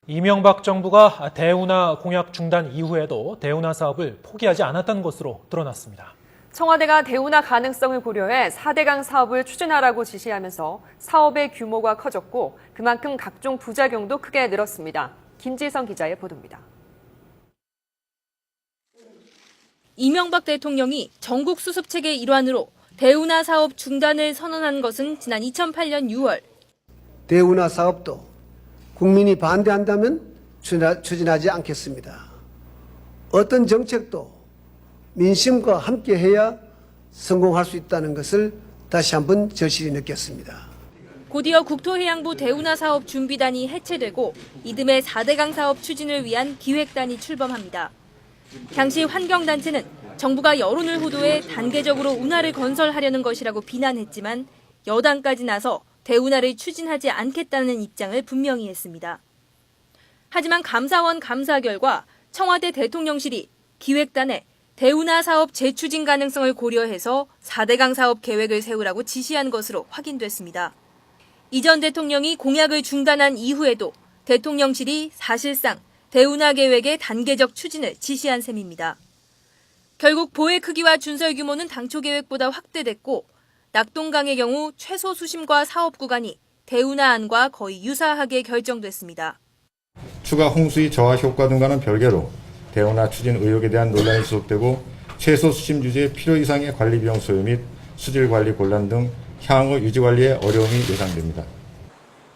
이명박 정부가 대운하 공약 중단 이후에도 대운하 사업을 포기하지 않았다는 것으로 드러났습니다. 청와대가 대운하 가능성을 고려해 4대강 사업을 추진하라고 지시하면서 사업의 규모가 커졌고 그만큼 각종 부작용도 크게 늘었습니다. 김지성 기자의 보도입니다. 이명박 대통령이 전국 수습책의 일환으로 대운하 사업 중단을 선언한 것은 지난 2008년 6월. 대운하 사업도 국민이 반대한다면 추진하지 않겠습니다. 어떤 정책도 민심과 함께해야 성공할 수 있다는 것을 다시 한번 절실히 느꼈습니다. 곧이어 국토해양부 대운하 사업 준비단이 해체되고 이듬해 4대강 사업 추진을 위한 기획단이 출범합니다. 당시 환경단체는 정부가 여론을 호도해 단계적으로 운하를 건설하려는 것이라고 비난했지만 여당까지 나서 대운하를 추진하지 않겠다는 입장을 분명히 했습니다. 하지만 감사원 감사 결과 청와대 대통령실이 기획단에 대운하 사업 재추진 가능성을 고려해서 4대강 사업 계획을 세우라고 지시한 것으로 확인됐습니다. 이 전 대통령이 공약을 중단한 이후에도 대통령실이 사실상 대운하 계획의 단계적 추진을 지시한 셈입니다. 결국 보해 크기와 준설 규모는 당초 계획보다 확대됐고 낙동강의 경우 최소 수심과 사업 구간이 대운하안과 거의 유사하게 결정됐습니다. 추가 홍수의 저하 효과 등과는 별개로 대운하 추진 의혹에 대한 논란이 지속되고 최소 수심 유지의 필요 이상의 관리 비용 소요 및 수질 관리 곤란 등 향후 유지 관리에 어려움이 예상됩니다.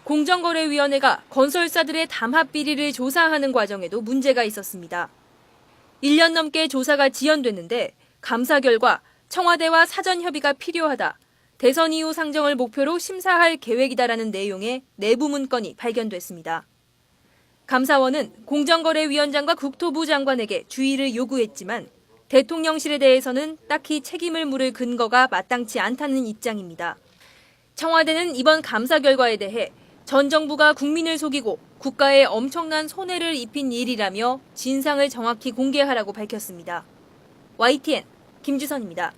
공정거래위원회가 건설사들의 담합 비리를 조사하는 과정에도 문제가 있었습니다. 1년 넘게 조사가 지연됐는데 감사 결과 청와대와 사전 협의가 필요하다. 대선 이후 상정을 목표로 심사할 계획이다라는 내용의 내부 문건이 발견됐습니다. 감사원은 공정거래위원장과 국토부 장관에게 주의를 요구했지만 대통령실에 대해서는 딱히 책임을 물을 근거가 마땅치 않다는 입장입니다. 청와대는 이번 감사 결과에 대해 전 정부가 국민을 속이고 국가에 엄청난 손해를 입힌 일이라며 진상을 정확히 공개하라고 밝혔습니다. YTN 김주선입니다.